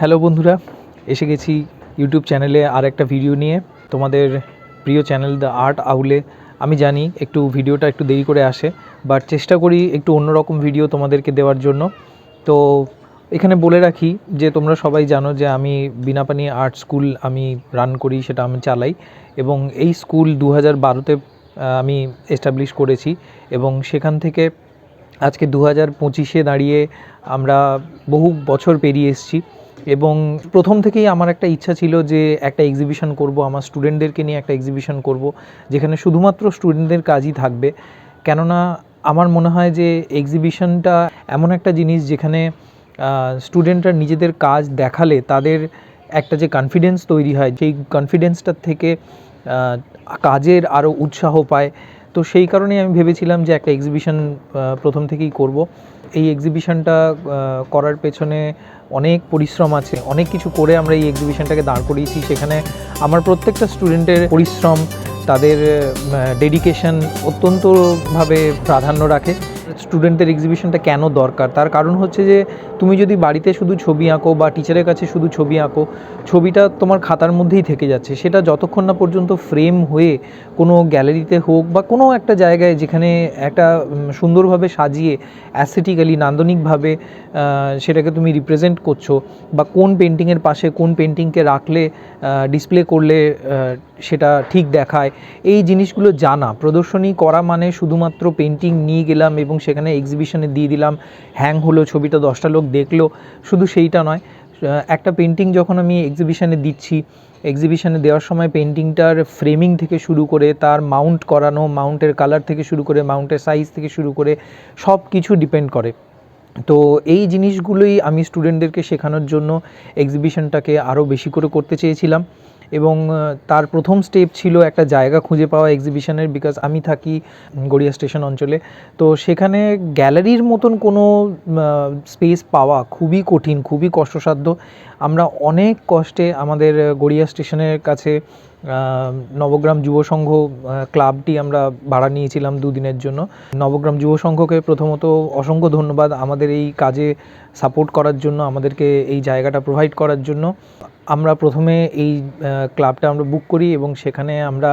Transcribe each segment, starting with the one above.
Hello বন্ধুরা, এসে গেছি ইউটিউব চ্যানেলে আর একটা ভিডিও নিয়ে। তোমাদের প্রিয় চ্যানেল দ্য আর্ট আউলে। আমি জানি একটু ভিডিওটা একটু দেরি করে আসে, বাট চেষ্টা করি একটু অন্যরকম ভিডিও তোমাদেরকে দেওয়ার জন্য। তো এখানে বলে রাখি যে তোমরা সবাই জানো যে আমি বিনাপানি আর্ট স্কুল আমি রান করি, সেটা আমি চালাই। এবং এই স্কুল 2012-তে আমি এস্টাবলিশ করেছি এবং সেখান থেকে আজকে 2025-এ দাঁড়িয়ে আমরা বহু বছর পেরিয়ে এসেছি। এবং প্রথম থেকেই আমার একটা ইচ্ছা ছিল যে একটা এক্সিবিশন করব, আমার স্টুডেন্টদেরকে নিয়ে একটা এক্সিবিশন করব যেখানে শুধুমাত্র স্টুডেন্টদের কাজই থাকবে। কেননা আমার মনে হয় যে এক্সিবিশনটা এমন একটা জিনিস যেখানে স্টুডেন্টরা নিজেদের কাজ দেখালে তাদের একটা যে কনফিডেন্স তৈরি হয়, সেই কনফিডেন্সটার থেকে কাজের আরও উৎসাহ পায়। তো সেই কারণেই আমি ভেবেছিলাম যে একটা এক্সিবিশন প্রথম থেকেই করব। এই এক্সিবিশনটা করার পেছনে অনেক পরিশ্রম আছে, অনেক কিছু করে আমরা এই এক্সিবিশনটাকে দাঁড় করিয়েছি। সেখানে আমার প্রত্যেকটা স্টুডেন্টের পরিশ্রম, তাদের ডেডিকেশন অত্যন্তভাবে প্রাধান্য রাখে। স্টুডেন্টদের এক্সিবিশনটা কেন দরকার, তার কারণ হচ্ছে যে তুমি যদি বাড়িতে শুধু ছবি আঁকো বা টিচারের কাছে শুধু ছবি আঁকো, ছবিটা তোমার খাতার মধ্যেই থেকে যাচ্ছে। সেটা যতক্ষণ না পর্যন্ত ফ্রেম হয়ে কোনো গ্যালারিতে হোক বা কোনো একটা জায়গায় যেখানে একটা সুন্দরভাবে সাজিয়ে অ্যাস্থেটিক্যালি নান্দনিকভাবে সেটাকে তুমি রিপ্রেজেন্ট করছো, বা কোন পেন্টিংয়ের পাশে কোন পেন্টিংকে রাখলে ডিসপ্লে করলে সেটা ঠিক দেখায়, এই জিনিসগুলো জানা। প্রদর্শনী করা মানে শুধুমাত্র পেন্টিং নিয়ে গেলাম এবং সেখানে এক্সিবিশনে দিয়ে দিলাম, হ্যাং হলো, ছবিটা 10টা লোক দেখলো, শুধু সেইটা নয়। একটা পেন্টিং যখন আমি এক্সিবিশনে দিচ্ছি, এক্সিবিশনে দেওয়ার সময় পেন্টিংটার ফ্রেমিং থেকে শুরু করে তার মাউন্ট করানো, মাউন্টের কালার থেকে শুরু করে মাউন্টের সাইজ থেকে শুরু করে সব কিছু ডিপেন্ড করে। তো এই জিনিসগুলোই আমি স্টুডেন্টদেরকে শেখানোর জন্য এক্সিবিশনটাকে আরও বেশি করে করতে চেয়েছিলাম। এবং তার প্রথম স্টেপ ছিল একটা জায়গা খুঁজে পাওয়া এক্সিবিশনের, বিকজ আমি থাকি গড়িয়া স্টেশন অঞ্চলে। তো সেখানে গ্যালারির মতন কোনো স্পেস পাওয়া খুবই কঠিন, খুবই কষ্টসাধ্য। আমরা অনেক কষ্টে আমাদের গড়িয়া স্টেশনের কাছে নবগ্রাম যুব সংঘ ক্লাবটি আমরা ভাড়া নিয়েছিলাম 2 দিনের জন্য। নবগ্রাম যুব সংঘকে প্রথমত অসংখ্য ধন্যবাদ আমাদের এই কাজে সাপোর্ট করার জন্য, আমাদেরকে এই জায়গাটা প্রোভাইড করার জন্য। আমরা প্রথমে এই ক্লাবটা আমরা বুক করি এবং সেখানে আমরা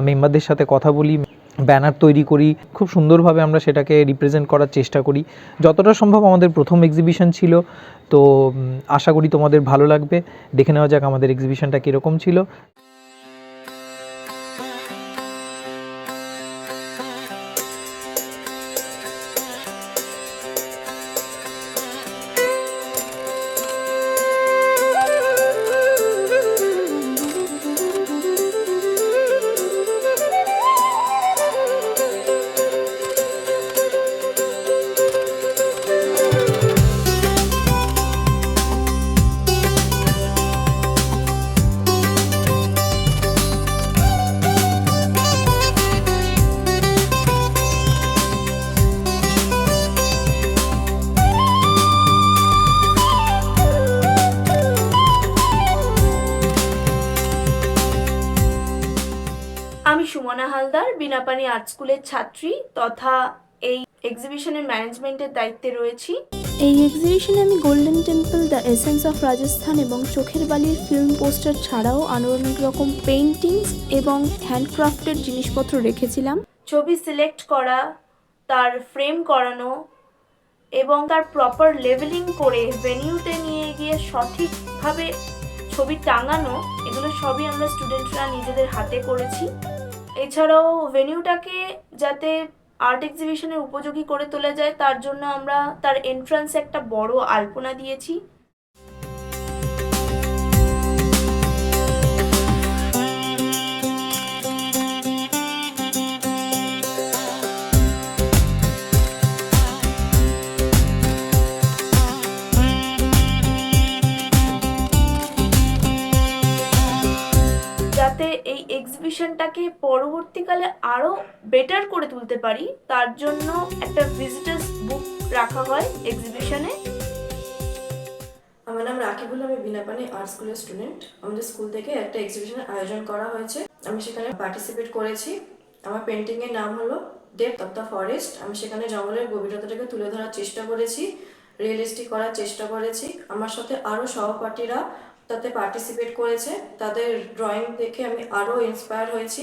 মেম্বারদের সাথে কথা বলি, ব্যানার তৈরি করি, খুব সুন্দরভাবে আমরা সেটাকে রিপ্রেজেন্ট করার চেষ্টা করি যতটা সম্ভব। আমাদের প্রথম এক্সিবিশন ছিল, তো আশা করি তোমাদের ভালো লাগবে। দেখে নেওয়া যাক আমাদের এক্সিবিশনটা কীরকম ছিল। আমি সুমনা হালদার, বিনাপানি আর্ট স্কুলের ছাত্রী তথা এই এক্সিবিশনের ম্যানেজমেন্টের দায়িত্বে রয়েছি। এই এক্সিবিশনে আমি golden temple, the essence of Rajasthan এবং চোখের বালির ফিল্ম পোস্টার ছাড়াও আরও অনেক রকম পেইন্টিংস এবং হ্যান্ডক্রাফটের জিনিসপত্র রেখেছিলাম। ছবি সিলেক্ট করা, তার ফ্রেম করানো এবং তার প্রপার লেভেলিং করে ভেনিউতে নিয়ে গিয়ে সঠিকভাবে ছবি টাঙানো, এগুলো সবই আমরা স্টুডেন্টরা নিজেদের হাতে করেছি। এছাড়াও ভেনিউটাকে যাতে আর্ট এক্সিবিশনের উপযোগী করে তোলা যায় তার জন্য আমরা তার এন্ট্রান্সে একটা বড় আলপনা দিয়েছি। যাতে এই এক্সিবিশনটাকে পরবর্তীকালে আরও বেটার করে তুলতে পারি তার জন্য একটা ভিজিটার্স বুক রাখা হয় এক্সিবিশনে। আমার নাম রাকিবুল, আমি বিনাপানি আর্ট স্কুলের স্টুডেন্ট। আমাদের স্কুল থেকে একটা এক্সিবিশনের আয়োজন করা হয়েছে, আমি সেখানে পার্টিসিপেট করেছি। আমার পেন্টিংয়ের নাম হলো ডেপথ অফ দ্য ফরেস্ট। আমি সেখানে জঙ্গলের গভীরতাটাকে তুলে ধরার চেষ্টা করেছি। রিয়েলিস্টিক করার চেষ্টা করেছি। আমার সাথে আরও সহপাঠীরা তাতে পার্টিসিপেট করেছে, তাদের ড্রয়িং দেখে আমি আরও ইন্সপায়ার হয়েছি।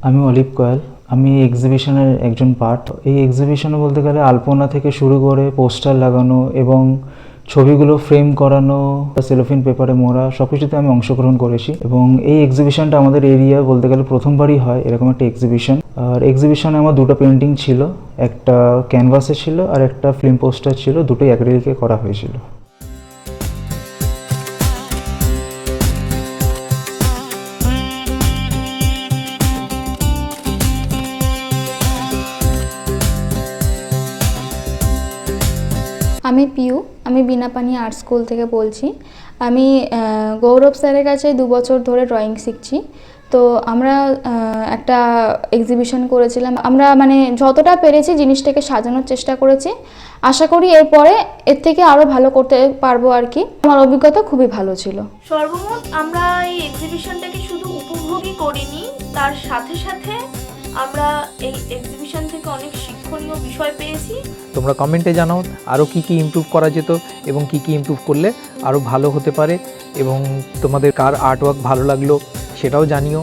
আমি অলিভ কয়াল, আমি এক্সিবিশনের একজন পার্ট। এই এক্সিবিশনে বলতে গেলে আলপনা থেকে শুরু করে পোস্টার লাগানো এবং ছবিগুলো ফ্রেম করানো, সেলোফিন পেপারে মোড়া, সব কিছুতে আমি অংশগ্রহণ করেছি। এবং এই এক্সিবিশনটা আমাদের এরিয়া বলতে গেলে প্রথমবারই হয় এরকম একটা এক্সিবিশন। আর এক্সিবিশনে আমার দুটো পেন্টিং ছিল, একটা ক্যানভাসে ছিল আর একটা ফিল্ম পোস্টার ছিল, দুটোই অ্যাক্রিলিকে করা হয়েছিল। আমি পিউ, আমি বিনাপানি আর্ট স্কুল থেকে বলছি। আমি গৌরব স্যারের কাছে 2 বছর ধরে ড্রয়িং শিখছি। তো আমরা একটা এক্সিবিশন করেছিলাম। আমরা মানে যতটা পেরেছি জিনিসটাকে সাজানোর চেষ্টা করেছি। আশা করি এরপরে এর থেকে আরও ভালো করতে পারবো আর কি। আমার অভিজ্ঞতা খুবই ভালো ছিল। সর্বমোট আমরা এই এক্সিবিশনটাকে শুধু উপভোগই করিনি, তার সাথে সাথে আমরা এই এক্সিবিশন থেকে অনেক শিক্ষণীয় বিষয় পেয়েছি। তোমরা কমেন্টে জানাও আরও কী কী ইমপ্রুভ করা যেত এবং কী কী ইমপ্রুভ করলে আরও ভালো হতে পারে, এবং তোমাদের কার আর্টওয়ার্ক ভালো লাগলো সেটাও জানিও।